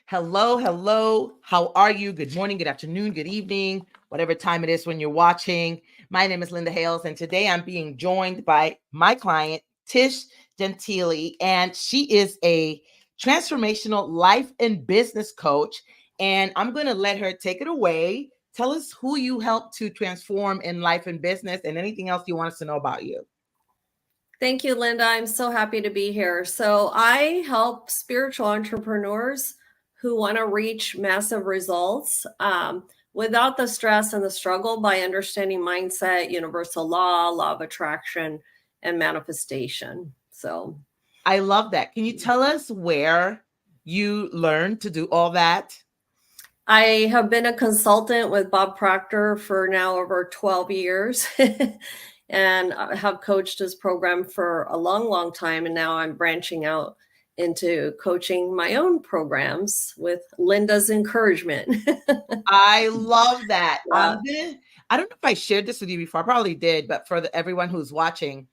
Hello, hello. How are you? Good morning, good afternoon, good evening, whatever time it is when you're watching. My name is Linda Hales, and today I'm being joined by my client, Tish Gentili, and she is a transformational life and business coach. And I'm going to let her take it away. Tell us who you help to transform in life and business and anything else you want us to know about you. Thank you, Linda. I'm so happy to be here. So I help spiritual entrepreneurs who want to reach massive results without the stress and the struggle by understanding mindset, universal law of attraction, and manifestation. So I love that. Can you tell us where you learned to do all that? I have been a consultant with Bob Proctor for now over 12 years. And I have coached his program for a long, long time. And now I'm branching out into coaching my own programs with Linda's encouragement. I love that. Yeah. I don't know if I shared this with you before. I probably did, but for everyone who's watching,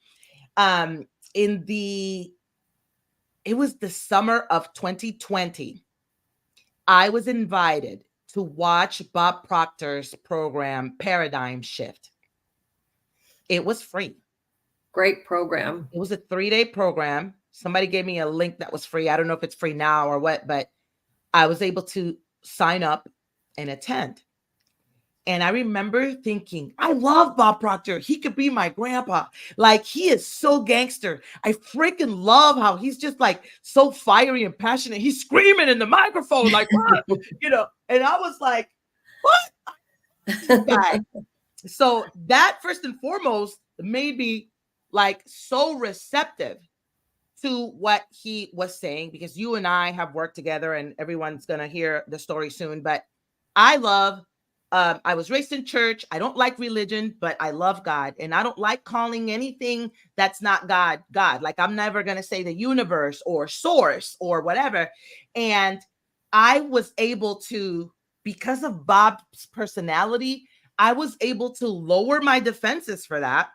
um, in the it was the summer of 2020, I was invited to watch Bob Proctor's program Paradigm Shift. It was free. Great program. It was a 3-day program. Somebody gave me a link that was free. I don't know if it's free now or what, but I was able to sign up and attend. And I remember thinking, I love Bob Proctor. He could be my grandpa. Like, he is so gangster. I freaking love how he's just like so fiery and passionate. He's screaming in the microphone, like, what? And I was like, what? Guy. So that first and foremost made me like so receptive to what he was saying, because you and I have worked together and everyone's going to hear the story soon. But I love I was raised in church. I don't like religion, but I love God. And I don't like calling anything that's not God, God. Like, I'm never going to say the universe or source or whatever. And I was able to, because of Bob's personality, I was able to lower my defenses for that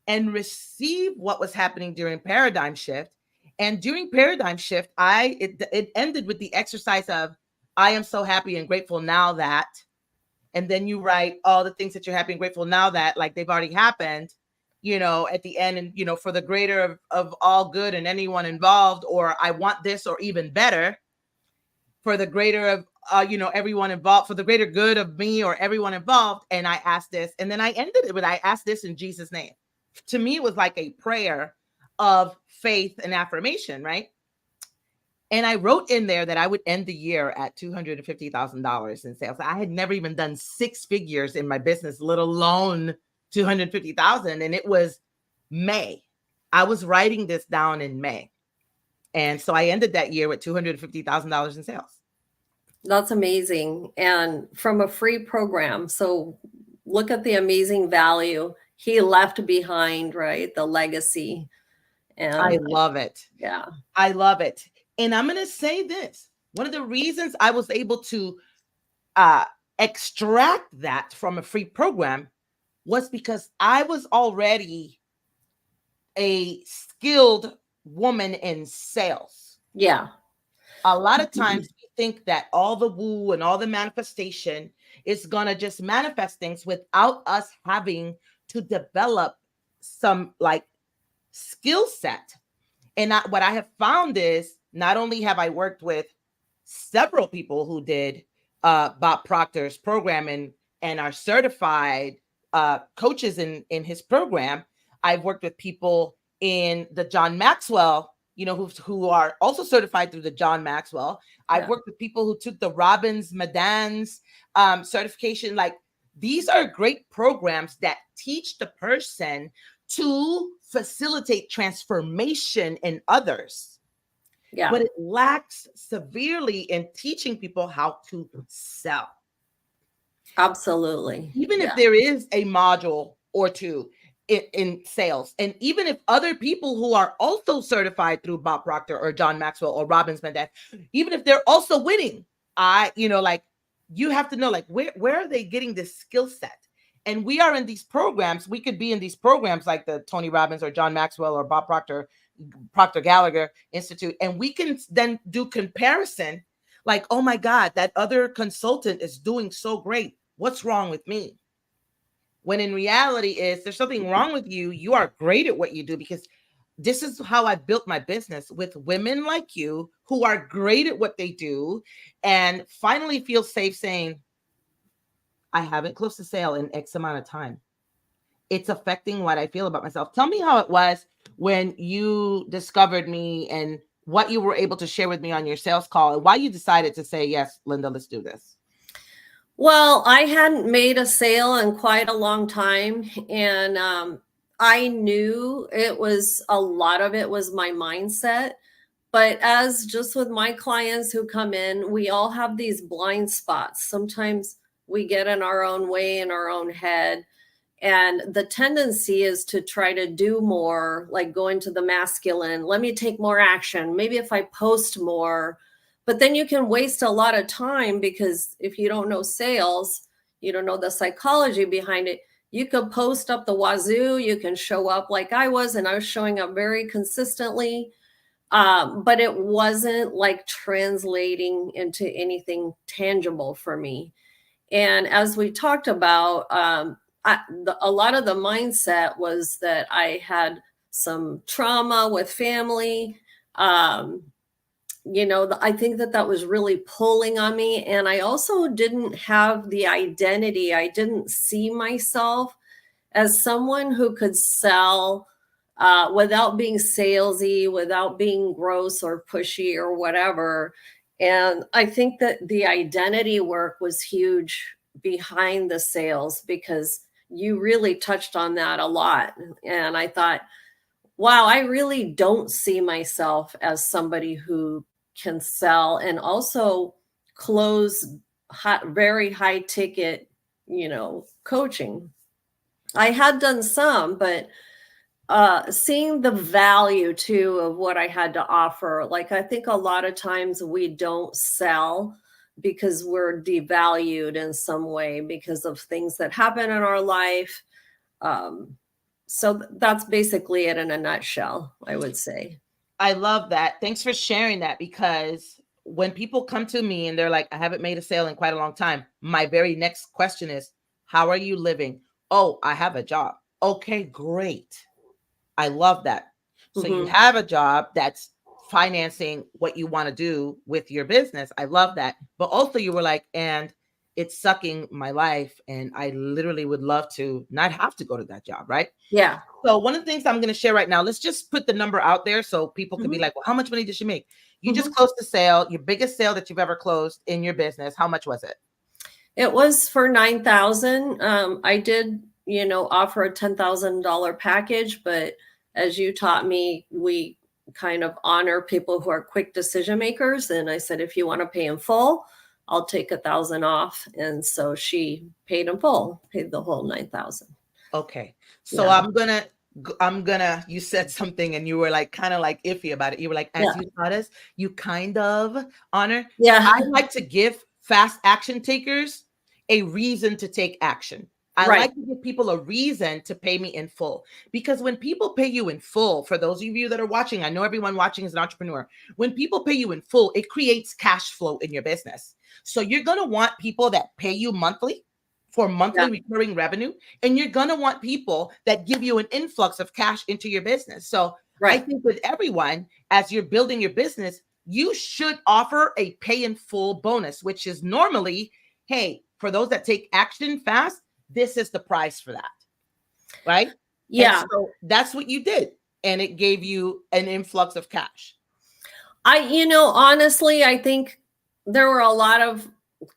and receive what was happening during Paradigm Shift. And during Paradigm Shift, it ended with the exercise of, I am so happy and grateful now that, and then you write all the things that you're happy and grateful now that, like, they've already happened, at the end, and, for the greater of all good and anyone involved, or I want this, or even better, for the greater of, everyone involved, for the greater good of me or everyone involved. And I asked this, and then I ended it with, I asked this in Jesus' name. To me, it was like a prayer of faith and affirmation, right? And I wrote in there that I would end the year at $250,000 in sales. I had never even done 6 figures in my business, let alone 250,000. And it was May. I was writing this down in May. And so I ended that year with $250,000 in sales. That's amazing. And from a free program. So look at the amazing value he left behind, right? The legacy. And I love it. Yeah. I love it. And I'm going to say this. One of the reasons I was able to extract that from a free program was because I was already a skilled woman in sales. Yeah. A lot of times we think that all the woo and all the manifestation is going to just manifest things without us having to develop some like skill set. And what I have found is, not only have I worked with several people who did Bob Proctor's program and are certified coaches in his program, I've worked with people in the John Maxwell, who are also certified through the John Maxwell. I've worked with people who took the Robbins Madan's certification. Like, these are great programs that teach the person to facilitate transformation in others. Yeah. But it lacks severely in teaching people how to sell. Absolutely. Even if there is a module or two in sales, and even if other people who are also certified through Bob Proctor or John Maxwell or Robbins Madan, even if they're also winning, you have to know, like, where are they getting this skill set? And we are in these programs. We could be in these programs like the Tony Robbins or John Maxwell or Bob Proctor Gallagher Institute, and we can then do comparison. like, oh my God, that other consultant is doing so great. What's wrong with me? When in reality is there's something wrong with you. You are great at what you do, because this is how I built my business, with women like you who are great at what they do and finally feel safe saying, I haven't closed a sale in X amount of time. It's affecting what I feel about myself. Tell me how it was when you discovered me and what you were able to share with me on your sales call and why you decided to say, yes, Linda, let's do this. Well, I hadn't made a sale in quite a long time. And I knew it was a lot of it was my mindset. But as just with my clients who come in, we all have these blind spots. Sometimes we get in our own way, in our own head. And the tendency is to try to do more, like go into the masculine. Let me take more action. Maybe if I post more, but then you can waste a lot of time, because if you don't know sales, you don't know the psychology behind it. You could post up the wazoo. You can show up like I was, and I was showing up very consistently. But it wasn't like translating into anything tangible for me. And as we talked about, a lot of the mindset was that I had some trauma with family. I think that was really pulling on me. And I also didn't have the identity. I didn't see myself as someone who could sell without being salesy, without being gross or pushy or whatever. And I think that the identity work was huge behind the sales, because you really touched on that a lot. And I thought, wow, I really don't see myself as somebody who can sell and also close very high ticket, coaching. I had done some, but seeing the value too of what I had to offer. Like, I think a lot of times we don't sell because we're devalued in some way because of things that happen in our life. So that's basically it in a nutshell, I would say. I love that. Thanks for sharing that, because when people come to me and they're like, I haven't made a sale in quite a long time, my very next question is, how are you living? Oh, I have a job. Okay, great. I love that. So you have a job that's financing what you want to do with your business. I love that. But also you were like, and it's sucking my life. And I literally would love to not have to go to that job. Right. Yeah. So one of the things I'm going to share right now, let's just put the number out there so people can be like, well, how much money did she make? You just closed the sale, your biggest sale that you've ever closed in your business. How much was it? It was for $9,000. I did, offer a $10,000 package, but as you taught me, we kind of honor people who are quick decision makers. And I said, if you want to pay in full, I'll take $1,000 off. And so she paid in full, paid the whole $9,000. Okay. So yeah. I'm gonna, you said something and you were like, kind of like iffy about it. You were like, as you taught us, you kind of honor. Yeah. I like to give fast action takers a reason to take action. I like to give people a reason to pay me in full, because when people pay you in full, for those of you that are watching, I know everyone watching is an entrepreneur. When people pay you in full, it creates cash flow in your business. So you're going to want people that pay you monthly for monthly recurring revenue. And you're going to want people that give you an influx of cash into your business. So I think with everyone, as you're building your business, you should offer a pay in full bonus, which is normally, hey, for those that take action fast, this is the price for that. Right? Yeah. And so that's what you did. And it gave you an influx of cash. Honestly, I think there were a lot of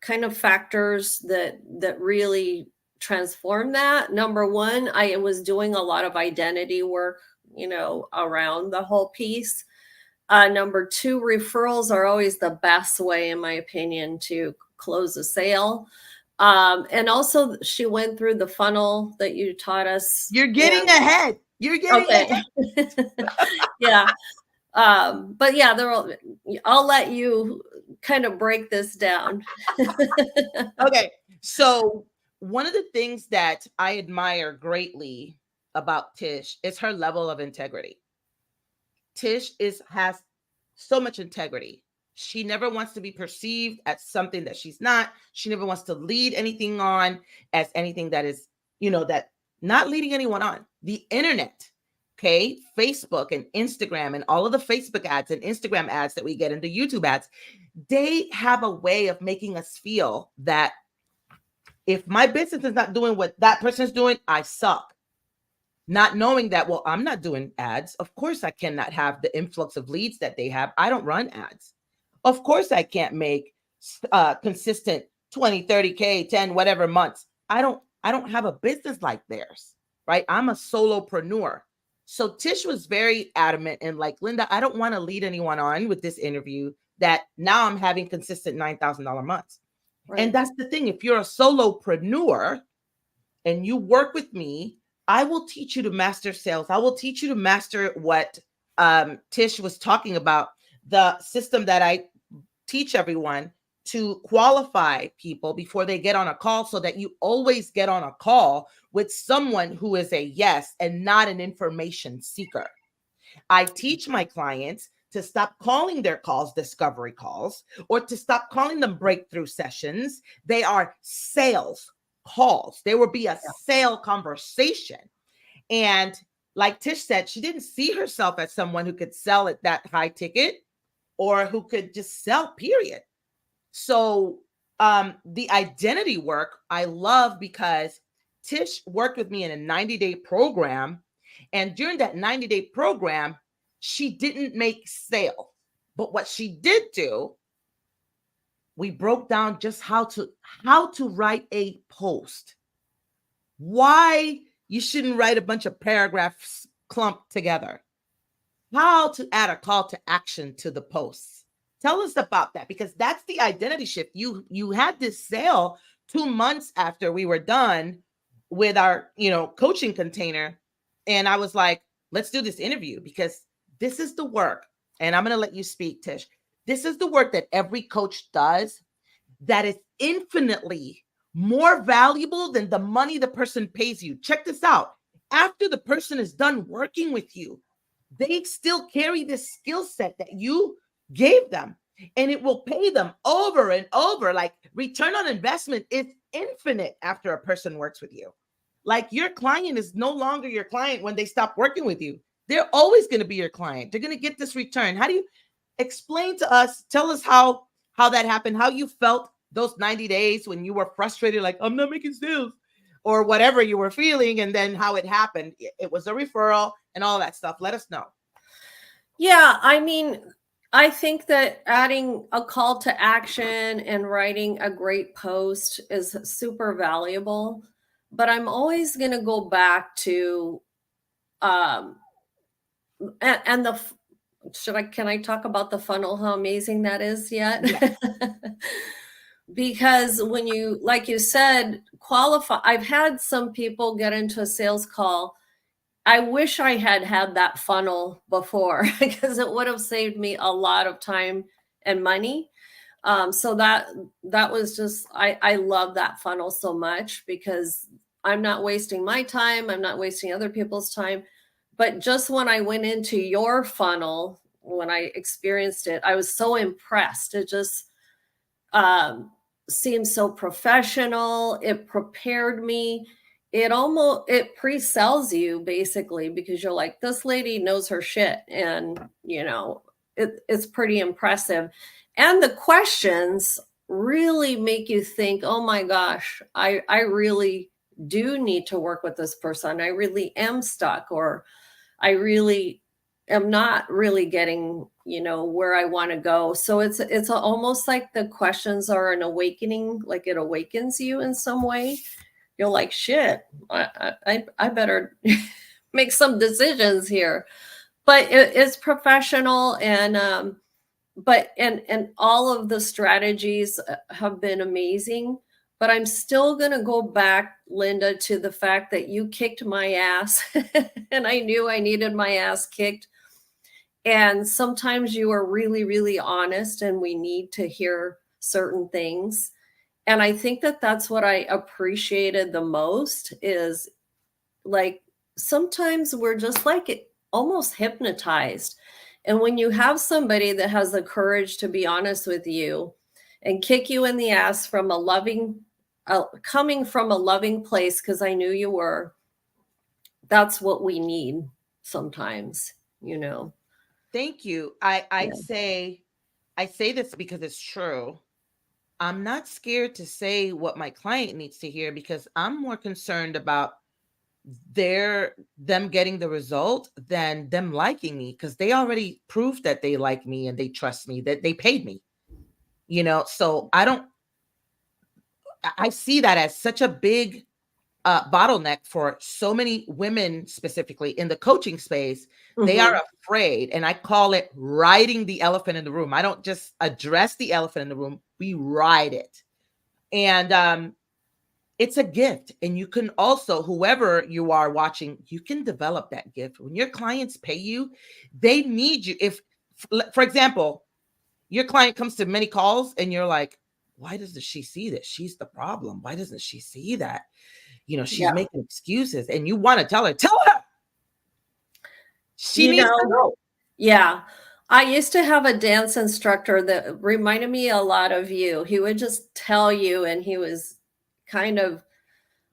kind of factors that really transformed that. Number one, I was doing a lot of identity work, around the whole piece. Number two, referrals are always the best way, in my opinion, to close a sale. And also she went through the funnel that you taught us. You're getting ahead. You're getting ahead. Yeah. But yeah, I'll let you kind of break this down. Okay. So one of the things that I admire greatly about Tish is her level of integrity. Tish has so much integrity. She never wants to be perceived as something that she's not. She never wants to lead anything on as anything that is, that not leading anyone on. The internet, okay, Facebook and Instagram and all of the Facebook ads and Instagram ads that we get into YouTube ads, they have a way of making us feel that if my business is not doing what that person's doing, I suck. Not knowing that, well, I'm not doing ads. Of course, I cannot have the influx of leads that they have. I don't run ads. Of course, I can't make consistent 20, 30K, 10, whatever months. I don't have a business like theirs, right? I'm a solopreneur. So Tish was very adamant and like, Linda, I don't want to lead anyone on with this interview that now I'm having consistent $9,000 months. Right. And that's the thing. If you're a solopreneur and you work with me, I will teach you to master sales. I will teach you to master what Tish was talking about, the system that I teach everyone to qualify people before they get on a call, so that you always get on a call with someone who is a yes and not an information seeker. I teach my clients to stop calling their calls discovery calls, or to stop calling them breakthrough sessions. They are sales calls. There will be a sale conversation. And like Tish said, she didn't see herself as someone who could sell at that high ticket or who could just sell, period. So the identity work I love, because Tish worked with me in a 90-day program. And during that 90-day program, she didn't make sale. But what she did do, we broke down just how to write a post. Why you shouldn't write a bunch of paragraphs clumped together. How to add a call to action to the posts. Tell us about that, because that's the identity shift. You had this sale 2 months after we were done with our, coaching container. And I was like, let's do this interview, because this is the work. And I'm going to let you speak, Tish. This is the work that every coach does that is infinitely more valuable than the money the person pays you. Check this out. After the person is done working with you, they still carry this skill set that you gave them, and it will pay them over and over. Like, return on investment is infinite after a person works with you. Like, your client is no longer your client when they stop working with you. They're always going to be your client. They're going to get this return. How do you explain to us, tell us how that happened, how you felt those 90 days when you were frustrated, like, I'm not making sales, or whatever you were feeling, and then how it happened. It was a referral and all that stuff. Let us know. Yeah, I mean, I think that adding a call to action and writing a great post is super valuable, but I'm always going to go back to, and can I talk about the funnel, how amazing that is yet? Yeah. Because when you, like you said, qualify, I've had some people get into a sales call. I wish I had that funnel before, because it would have saved me a lot of time and money. So that was just, I love that funnel so much, because I'm not wasting my time. I'm not wasting other people's time. But just when I went into your funnel, when I experienced it, I was so impressed. It just seems so professional. It prepared me. It pre-sells you, basically, because you're like, this lady knows her shit. And, it's pretty impressive. And the questions really make you think, oh my gosh, I really do need to work with this person. I really am stuck, or I really am not really getting, where I want to go. So it's almost like the questions are an awakening, like it awakens you in some way. You're like, shit, I better make some decisions here. But it's professional, and and all of the strategies have been amazing. But I'm still going to go back, Linda, to the fact that you kicked my ass and I knew I needed my ass kicked. And sometimes you are really, really honest, and we need to hear certain things. And I think that that's what I appreciated the most, is like, sometimes we're just like almost hypnotized. And when you have somebody that has the courage to be honest with you and kick you in the ass from a loving, coming from a loving place, because I knew you were, that's what we need sometimes, you know. Thank you. I Yeah. say this because it's true. I'm not scared to say what my client needs to hear because I'm more concerned about them getting the result than them liking me, because they already proved that they like me and they trust me, that they paid me. So I see that as such a big bottleneck for so many women, specifically in the coaching space. They are Mhm. afraid, and I call it riding the elephant in the room. I don't just address the elephant in the room, we ride it. And it's a gift. And you can also, whoever you are watching, you can develop that gift. When your clients pay you, they need you. If, for example, your client comes to many calls and you're like, why doesn't she see this? She's the problem. Why doesn't she see that? She's Yeah. making excuses, and you want to tell her she You needs to know, know. yeah. I used to have a dance instructor that reminded me a lot of you. He would just tell you, and he was kind of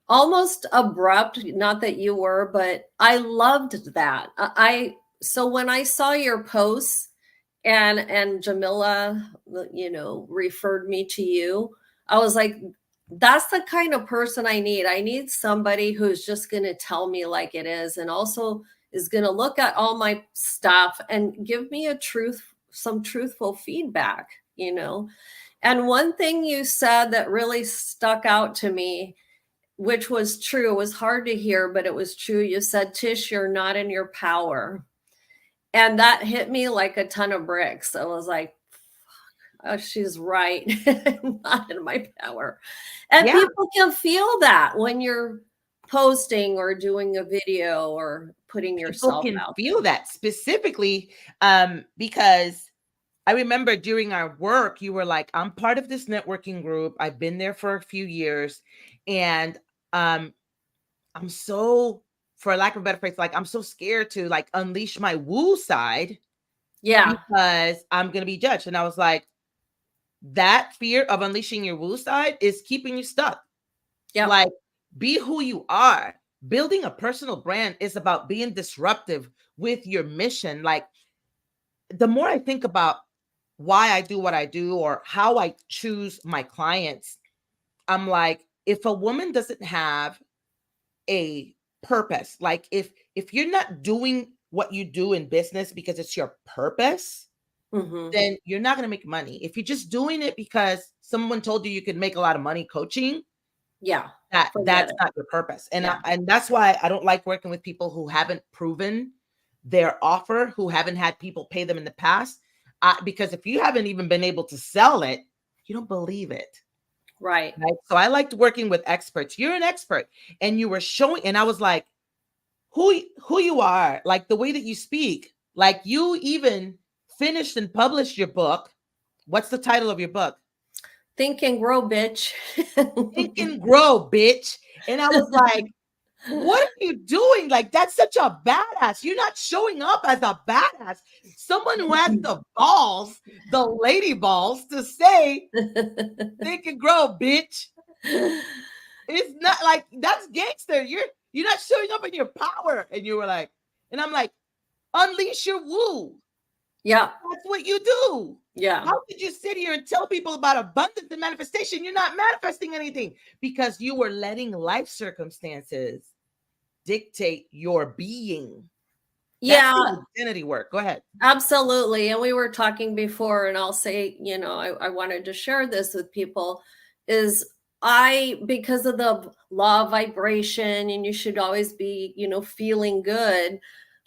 almost abrupt, not that you were, but I loved that. So when I saw your posts and Jamila, referred me to you, I was like, that's the kind of person I need. I need somebody who's just going to tell me like it is, and also is going to look at all my stuff and give me some truthful feedback, you know. And one thing you said that really stuck out to me, which was true, it was hard to hear, but it was true. You said, Tish, you're not in your power. And that hit me like a ton of bricks. I was like, oh, she's right. I'm not in my power. And Yeah, people can feel that when you're posting or doing a video or putting people yourself can out feel there. that specifically, because I remember during our work, you were like, I'm part of this networking group. I've been there for a few years. And um, I'm so, for lack of a better phrase, like I'm so scared to like unleash my woo side Yeah. because I'm going to be judged. And I was like, that fear of unleashing your woo side is keeping you stuck. Yep. Like, be who you are. Building a personal brand is about being disruptive with your mission. Like, the more I think about why I do what I do or how I choose my clients, I'm like, if a woman doesn't have a purpose, like if you're not doing what you do in business because it's your purpose, Hmm. then you're not going to make money. If you're just doing it because someone told you you could make a lot of money coaching, Yeah. Forget that's it. not your purpose. And Yeah. and that's why I don't like working with people who haven't proven their offer, who haven't had people pay them in the past. Because if you haven't even been able to sell it, you don't believe it. Right. Right. So I liked working with experts. You're an expert, and you were showing, and I was like, who you are, like the way that you speak, like you even finished and published your book. What's the title of your book? Think and grow, bitch. Think and Grow, bitch. And I was like, what are you doing? Like, that's such a badass. You're not showing up as a badass. Someone who has the balls, the lady balls, to say, think and grow, bitch. It's not like that's gangster. You're not showing up in your power. And you were like, and I'm like, unleash your woo. Yeah. That's what you do. Yeah. How could you sit here and tell people about abundance and manifestation? You're not manifesting anything because you were letting life circumstances dictate your being. That's Yeah. the identity work. Go ahead. Absolutely. And we were talking before, and I'll say, I wanted to share this with people is because of the law of vibration, and you should always be, feeling good.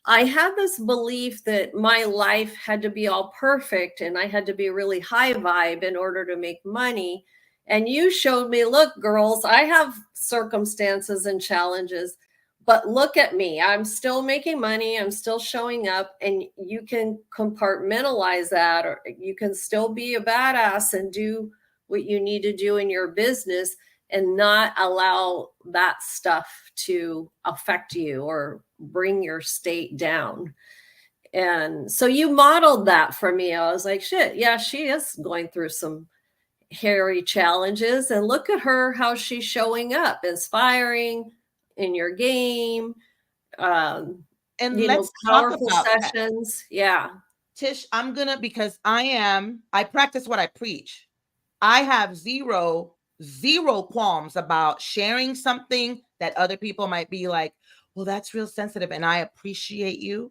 I had this belief that my life had to be all perfect and I had to be really high vibe in order to make money. And you showed me, look, girls, I have circumstances and challenges, but look at me. I'm still making money. I'm still showing up, and you can compartmentalize that, or you can still be a badass and do what you need to do in your business and not allow that stuff to affect you or bring your state down. And so you modeled that for me. I was like, shit, yeah, she is going through some hairy challenges. And look at her, how she's showing up, inspiring in your game. Um, And let's talk powerful about that. sessions. Yeah. Tish, because I practice what I preach. I have zero qualms about sharing something that other people might be like, well, that's real sensitive. And I appreciate you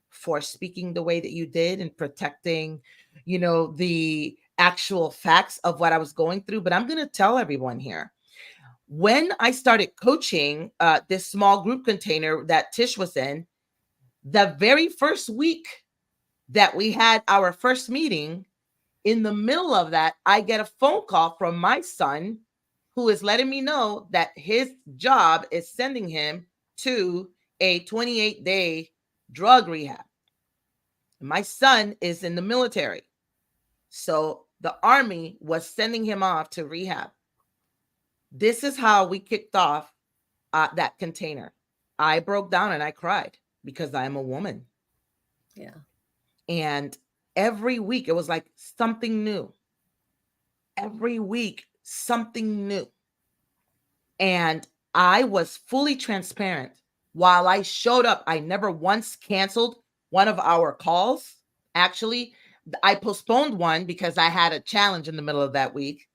for speaking the way that you did and protecting, the actual facts of what I was going through. But I'm going to tell everyone here, when I started coaching this small group container that Tish was in, the very first week that we had our first meeting, in the middle of that, I get a phone call from my son who is letting me know that his job is sending him to a 28-day drug rehab. My son is in the military. So the Army was sending him off to rehab. This is how we kicked off that container. I broke down and I cried because I am a woman. Yeah. And every week it was like something new. Every week, something new. And I was fully transparent. While I showed up, I never once canceled one of our calls. Actually, I postponed one because I had a challenge in the middle of that week.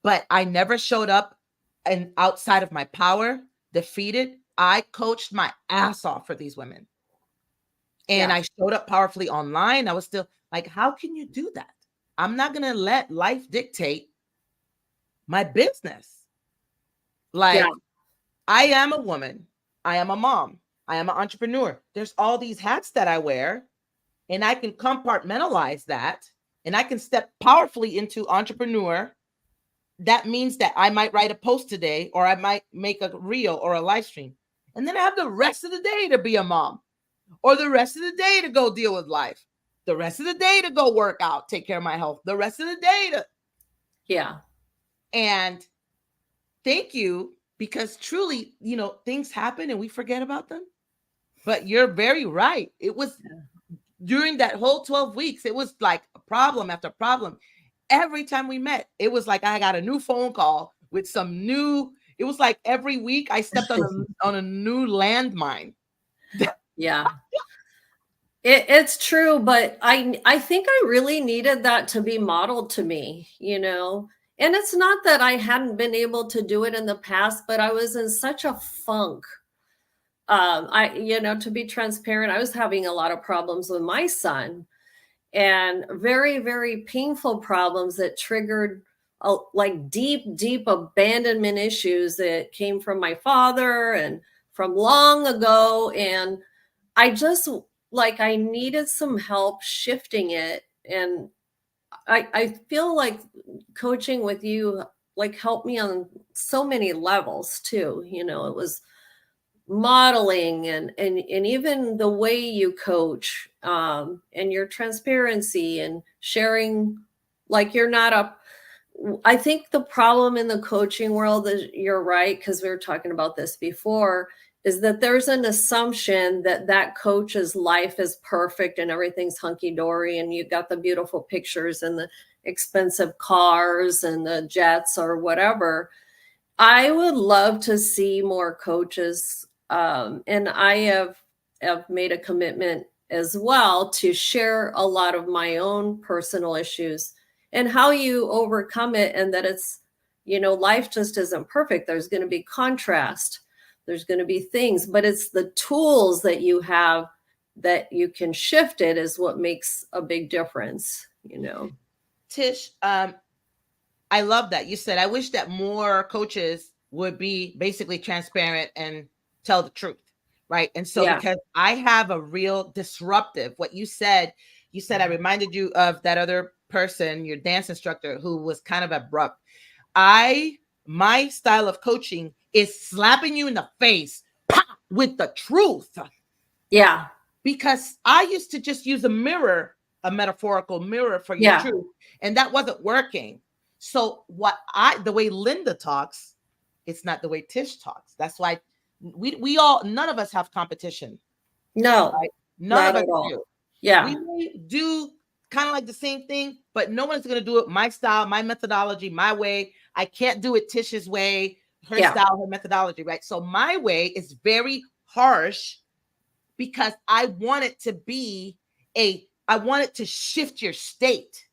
But I never showed up and outside of my power, defeated. I coached my ass off for these women. And I showed up powerfully online. I was still like, how can you do that? I'm not going to let life dictate my business. Like, I am a woman. I am a mom. I am an entrepreneur. There's all these hats that I wear, and I can compartmentalize that, and I can step powerfully into entrepreneur. That means that I might write a post today, or I might make a reel or a live stream. And then I have the rest of the day to be a mom, or the rest of the day to go deal with life, the rest of the day to go work out, take care of my health, the rest of the day to. Yeah. And thank you, because truly, things happen and we forget about them. But you're very right. It was during that whole 12 weeks, it was like a problem after problem. Every time we met, it was like I got a new phone call with some new, it was like every week I stepped on a new landmine. Yeah. It's true, but I think I really needed that to be modeled to me, And it's not that I hadn't been able to do it in the past, but I was in such a funk. To be transparent, I was having a lot of problems with my son, and very, very painful problems that triggered like deep abandonment issues that came from my father and from long ago. And I just I needed some help shifting it. And I feel like coaching with you helped me on so many levels too. It was modeling and even the way you coach, and your transparency and sharing, you're not I think the problem in the coaching world is, you're right, because we were talking about this before, is that there's an assumption that coach's life is perfect and everything's hunky-dory and you got the beautiful pictures and the expensive cars and the jets or whatever. I would love to see more coaches, and I have made a commitment as well to share a lot of my own personal issues and how you overcome it, and that it's, life just isn't perfect. There's going to be contrast. There's going to be things, but it's the tools that you have that you can shift it is what makes a big difference, Tish, I love that you said, I wish that more coaches would be basically transparent and tell the truth. Right. And so because I have a real disruptive, what you said, I reminded you of that other person, your dance instructor, who was kind of abrupt. My style of coaching is slapping you in the face with the truth. Yeah. Because I used to just use a metaphorical mirror for your truth. And that wasn't working. So the way Linda talks, it's not the way Tish talks. That's why we all, none of us have competition. No. Right? None of Not us at all. do. Yeah. We may do kind of like the same thing, but no one's going to do it my style, my methodology, my way. I can't do it Tish's way, her Yeah. style, her methodology, right? So my way is very harsh because I want it to be I want it to shift your state.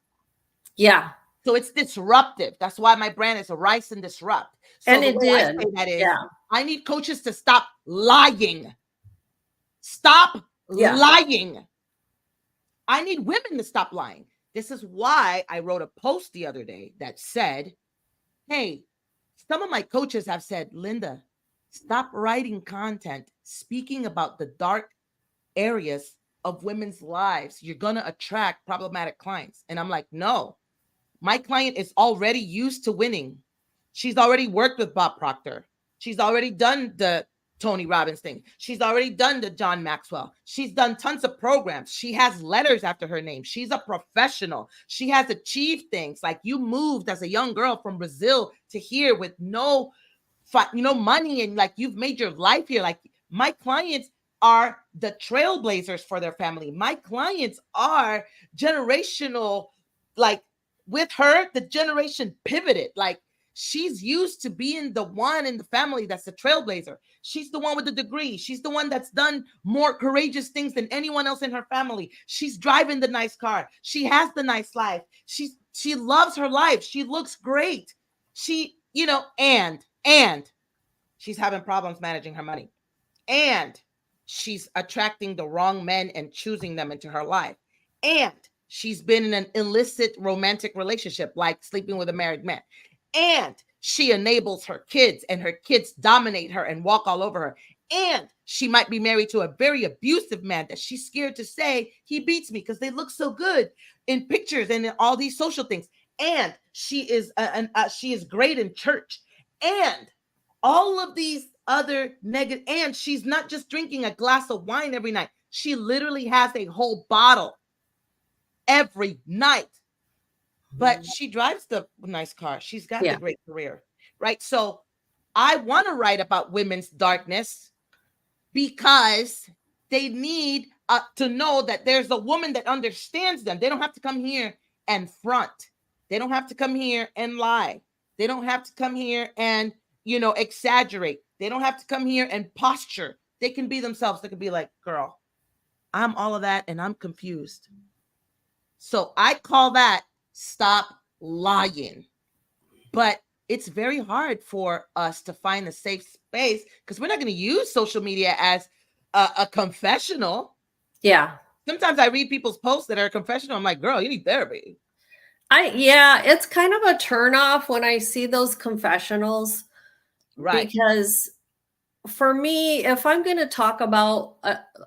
Yeah. So it's disruptive. That's why my brand is Rise and Disrupt. So And the it way I did. say that is, Yeah. I need coaches to stop lying. Stop Yeah. lying. I need women to stop lying. This is why I wrote a post the other day that said, hey, some of my coaches have said, Linda, stop writing content speaking about the dark areas of women's lives. You're going to attract problematic clients. And I'm like, no, my client is already used to winning. She's already worked with Bob Proctor. She's already done the Tony Robbins thing. She's already done the John Maxwell. She's done tons of programs. She has letters after her name. She's a professional. She has achieved things. Like, you moved as a young girl from Brazil to here with no money, and like, you've made your life here. Like, my clients are the trailblazers for their family. My clients are generational. Like, with her, the generation pivoted. Like, she's used to being the one in the family that's the trailblazer. She's the one with the degree. She's the one that's done more courageous things than anyone else in her family. She's driving the nice car. She has the nice life. She loves her life. She looks great. She, and she's having problems managing her money. And she's attracting the wrong men and choosing them into her life. And she's been in an illicit romantic relationship, like sleeping with a married man. And she enables her kids, and her kids dominate her and walk all over her. And she might be married to a very abusive man that she's scared to say he beats me because they look so good in pictures and in all these social things. And she is she is great in church. And all of these other negative, and she's not just drinking a glass of wine every night. She literally has a whole bottle every night. But she drives the nice car. She's got the great career, right? So I want to write about women's darkness because they need to know that there's a woman that understands them. They don't have to come here and front. They don't have to come here and lie. They don't have to come here and, exaggerate. They don't have to come here and posture. They can be themselves. They can be like, girl, I'm all of that and I'm confused. So I call that stop lying. But it's very hard for us to find a safe space because we're not going to use social media as a confessional. Yeah. Sometimes I read people's posts that are a confessional. I'm like, girl, you need therapy. It's kind of a turnoff when I see those confessionals. Right. Because for me, if I'm going to talk about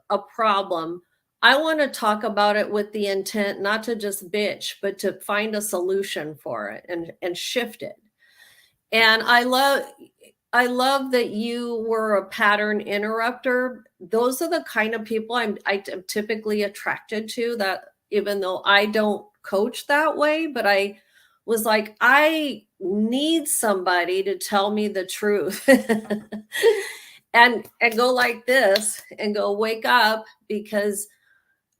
a problem, I want to talk about it with the intent not to just bitch, but to find a solution for it and shift it. And I love that you were a pattern interrupter. Those are the kind of people I'm typically attracted to, that even though I don't coach that way, but I was like, I need somebody to tell me the truth and go like this and go, wake up, because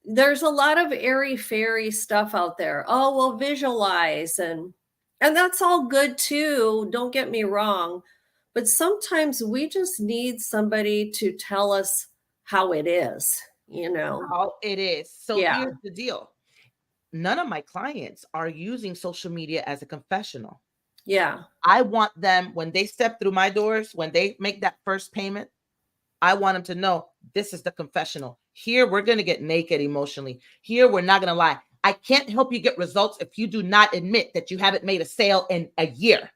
there's a lot of airy fairy stuff out there. Oh, well, visualize and that's all good too. Don't get me wrong. But sometimes we just need somebody to tell us how it is, How it is. So Yeah. here's the deal. None of my clients are using social media as a confessional. Yeah. I want them, when they step through my doors, when they make that first payment, I want them to know this is the confessional. Here, we're going to get naked emotionally. Here, we're not going to lie. I can't help you get results if you do not admit that you haven't made a sale in a year.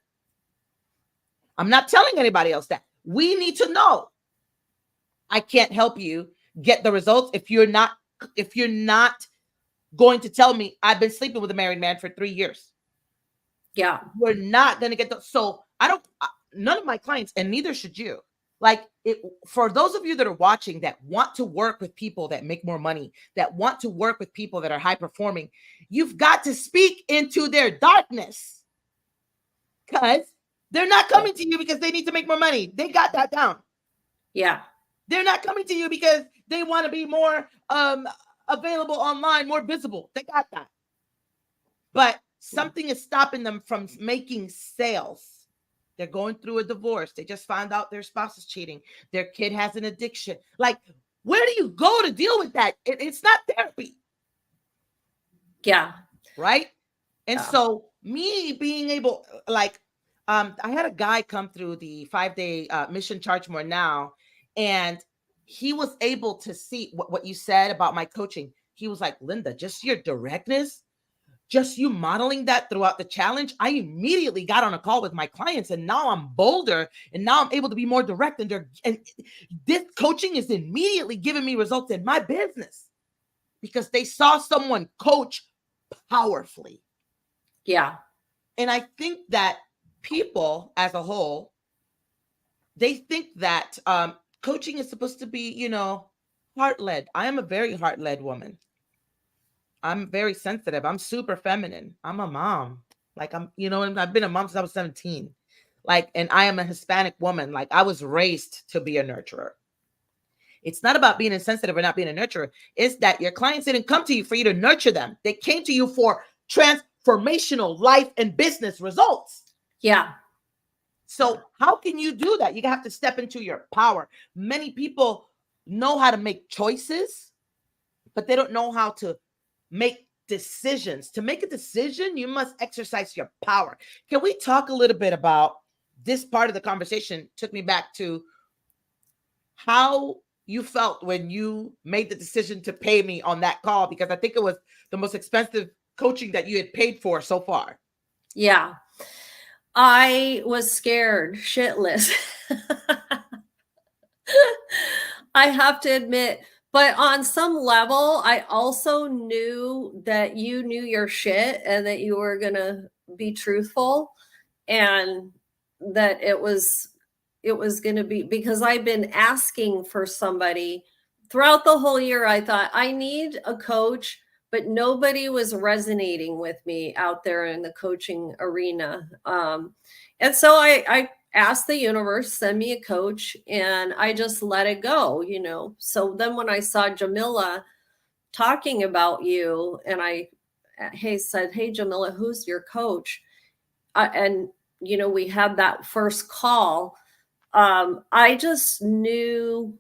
I'm not telling anybody else that. We need to know. I can't help you get the results if you're not going to tell me I've been sleeping with a married man for 3 years. Yeah. We're not going to get so none of my clients, and neither should you. Like, for those of you that are watching that want to work with people that make more money, that want to work with people that are high performing, you've got to speak into their darkness, because they're not coming to you because they need to make more money. They got that down. Yeah. They're not coming to you because they want to be more available online, more visible. They got that. But something is stopping them from making sales. They're going through a divorce. They just found out their spouse is cheating. Their kid has an addiction. Like, where do you go to deal with that? It's not therapy. Yeah. Right? And so me being able, like, I had a guy come through the 5-day mission Charge More Now, and he was able to see what you said about my coaching. He was like, Linda, just your directness, just you modeling that throughout the challenge, I immediately got on a call with my clients, and now I'm bolder, and now I'm able to be more direct. And this coaching is immediately giving me results in my business because they saw someone coach powerfully. Yeah. And I think that people as a whole, they think that coaching is supposed to be, heart-led. I am a very heart-led woman. I'm very sensitive. I'm super feminine. I'm a mom. Like I've been a mom since I was 17. Like, and I am a Hispanic woman. Like, I was raised to be a nurturer. It's not about being insensitive or not being a nurturer. It's that your clients didn't come to you for you to nurture them. They came to you for transformational life and business results. Yeah. So how can you do that? You have to step into your power. Many people know how to make choices, but they don't know how to make decisions. To make a decision, you must exercise your power. Can we talk a little bit about this part of the conversation? Took me back to how you felt when you made the decision to pay me on that call, because I think it was the most expensive coaching that you had paid for so far. Yeah. I was scared shitless. I have to admit, but on some level, I also knew that you knew your shit and that you were going to be truthful, and that it was going to be, because I've been asking for somebody throughout the whole year. I thought I need a coach, but nobody was resonating with me out there in the coaching arena. And so I asked the universe, send me a coach, and I just let it go, So then when I saw Jamila talking about you, and I said, hey, Jamila, who's your coach? And, we had that first call. I just knew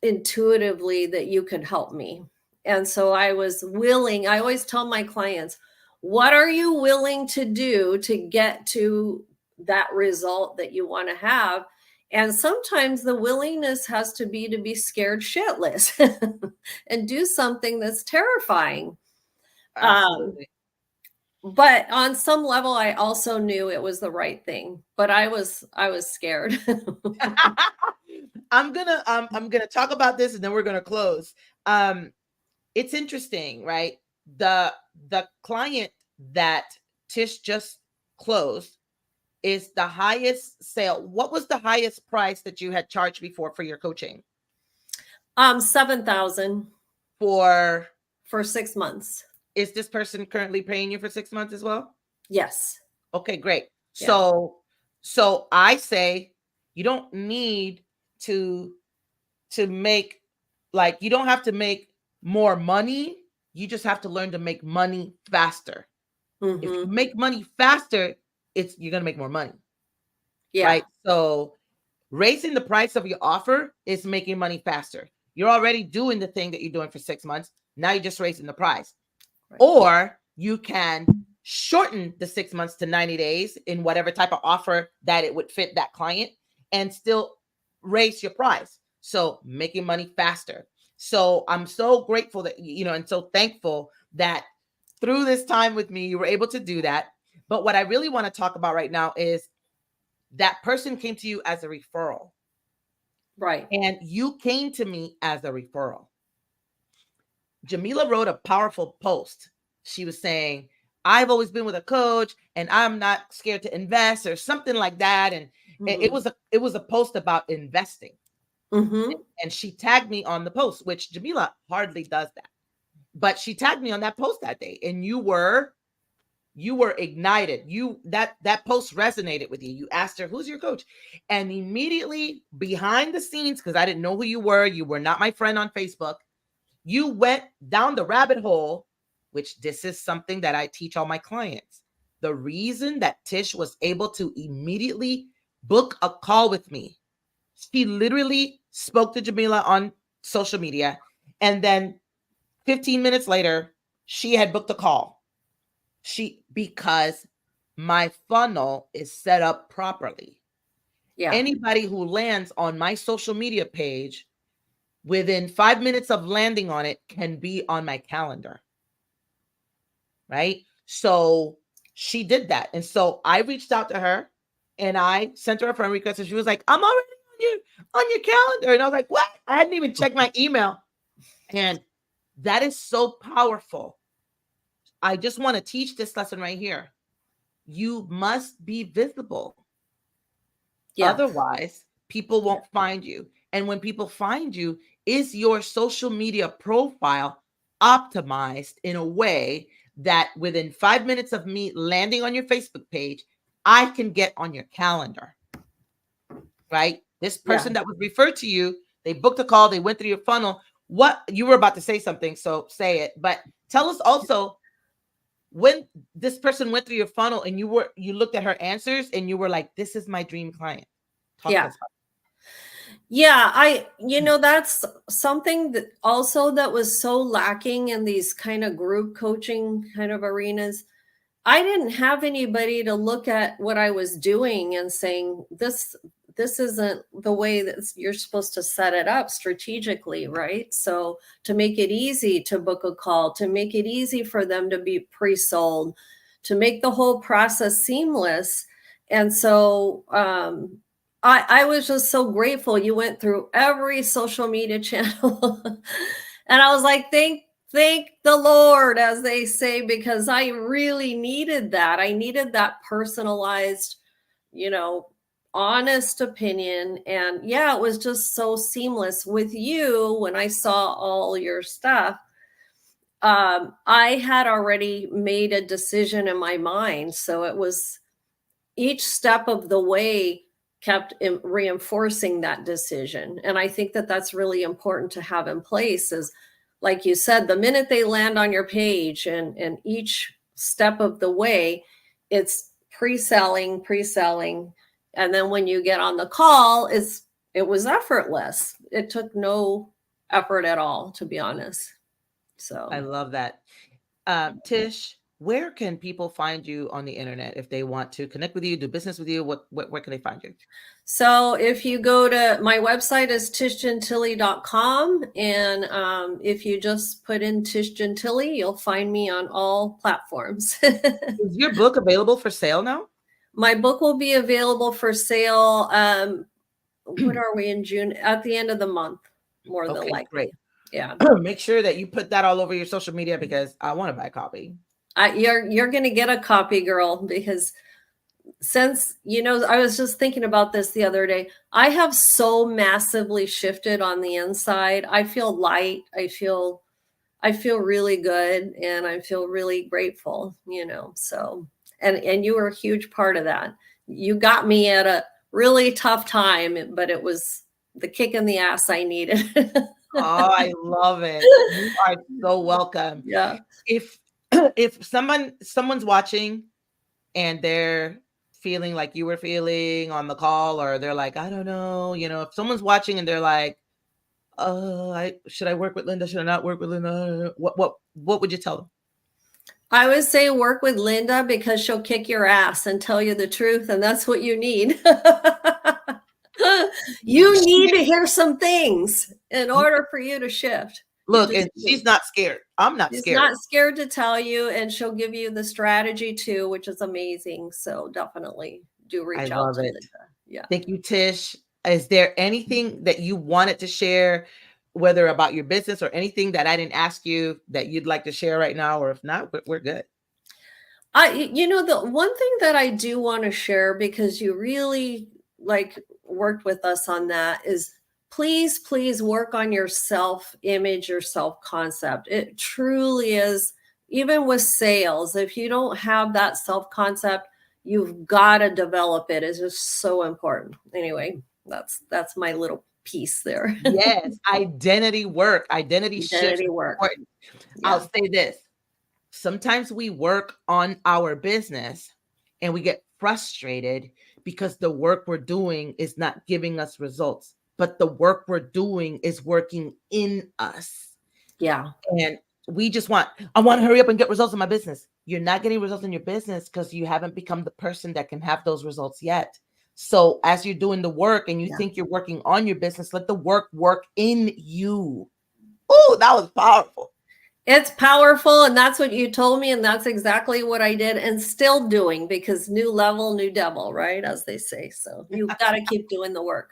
intuitively that you could help me. And so I was willing. I always tell my clients, what are you willing to do to get to that result that you want to have? And sometimes the willingness has to be scared shitless and do something that's terrifying. Absolutely. But on some level, I also knew it was the right thing, but I was scared. I'm gonna talk about this and then we're gonna close. It's interesting, right? The client that Tish just closed is the highest sale. What was the highest price that you had charged before for your coaching? $7,000 for 6 months. Is this person currently paying you for 6 months as well? Yes. Okay, great. Yeah. So I say you don't need to make, like, you don't have to make more money. You just have to learn to make money faster. Mm-hmm. If you make money faster, you're going to make more money. Yeah. Right? So raising the price of your offer is making money faster. You're already doing the thing that you're doing for 6 months. Now you're just raising the price. Right. Or you can shorten the 6 months to 90 days in whatever type of offer that it would fit that client and still raise your price. So making money faster. So I'm so grateful that, and so thankful that through this time with me, you were able to do that. But what I really want to talk about right now is that person came to you as a referral. Right. And you came to me as a referral. Jamila wrote a powerful post. She was saying, I've always been with a coach and I'm not scared to invest, or something like that. And it was a post about investing. Mm-hmm. And she tagged me on the post, which Jamila hardly does that. But she tagged me on that post that day. And you were you were ignited. That post resonated with you. You asked her, who's your coach? And immediately behind the scenes, because I didn't know who you were not my friend on Facebook, you went down the rabbit hole, which this is something that I teach all my clients. The reason that Tish was able to immediately book a call with me, she literally spoke to Jamila on social media, and then 15 minutes later, she had booked a call. Because my funnel is set up properly. Yeah. Anybody who lands on my social media page within 5 minutes of landing on it can be on my calendar. Right? So she did that. And so I reached out to her and I sent her a friend request, and she was like, I'm already on your calendar. And I was like, what? I hadn't even checked my email. And that is so powerful. I just want to teach this lesson right here. You must be visible. Yeah. Otherwise, people won't find you. And when people find you, is your social media profile optimized in a way that within 5 minutes of me landing on your Facebook page, I can get on your calendar, right? This person that was referred to you, they booked a call, they went through your funnel. What you were about to say something, so say it. But tell us also, when this person went through your funnel and you looked at her answers and you were like, this is my dream client. Talk to us about it. Yeah, that's something that also that was so lacking in these kind of group coaching kind of arenas. I didn't have anybody to look at what I was doing and saying, this isn't the way that you're supposed to set it up strategically, right? So to make it easy to book a call, to make it easy for them to be pre-sold, to make the whole process seamless. And so I was just so grateful you went through every social media channel. And I was like, thank the Lord, as they say, because I really needed that. I needed that personalized, honest opinion. And yeah, it was just so seamless with you. When I saw all your stuff, I had already made a decision in my mind. So it was each step of the way kept reinforcing that decision. And I think that that's really important to have in place, is like you said, the minute they land on your page and each step of the way, it's pre-selling. And then when you get on the call, it was effortless. It took no effort at all, to be honest. So I love that. Tish, where can people find you on the internet if they want to connect with you, do business with you? Where can they find you? So if you go to my website is tishgentili.com, and if you just put in Tish Gentili, you'll find me on all platforms. Is your book available for sale now? My book will be available for sale. What are we in June? At the end of the month, more than likely. Great. Yeah. Make sure that you put that all over your social media, because I want to buy a copy. You're going to get a copy, girl, because since, I was just thinking about this the other day. I have so massively shifted on the inside. I feel light. I feel really good, and I feel really grateful, so, and you were a huge part of that. You got me at a really tough time, but it was the kick in the ass I needed. Oh, I love it. You are so welcome. Yeah. If someone's watching and they're feeling like you were feeling on the call, or they're like, I don't know, if someone's watching and they're like, should I work with Linda? Should I not work with Linda? What would you tell them? I would say work with Linda, because she'll kick your ass and tell you the truth, and that's what you need. You need to hear some things in order for you to shift. Look, and she's not scared. I'm not scared. She's not scared to tell you, and she'll give you the strategy too, which is amazing. So definitely do reach out to Linda. Yeah. Thank you, Tish. Is there anything that you wanted to share, whether about your business or anything that I didn't ask you, that you'd like to share right now? Or if not, we're good. The one thing that I do want to share, because you really worked with us on that, is please work on your self-image, your self-concept. It truly is even with sales, if you don't have that self-concept, you've got to develop it. It's just so important. Anyway, that's my little piece there. Yes, identity work, identity shifts. Identity work. Important. Yeah. I'll say this. Sometimes we work on our business and we get frustrated because the work we're doing is not giving us results, but the work we're doing is working in us. Yeah. And we just I want to hurry up and get results in my business. You're not getting results in your business because you haven't become the person that can have those results yet. So as you're doing the work and you think you're working on your business, let the work in you. Oh, that was powerful. It's powerful. And that's what you told me. And that's exactly what I did and still doing, because new level, new devil, right? As they say. So you've got to keep doing the work.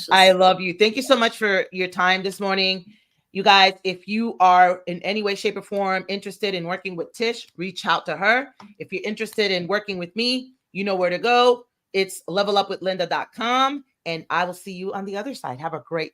I love you. Thank you so much for your time this morning. You guys, if you are in any way, shape, or form interested in working with Tish, reach out to her. If you're interested in working with me, you know where to go. It's levelupwithlinda.com. And I will see you on the other side. Have a great day.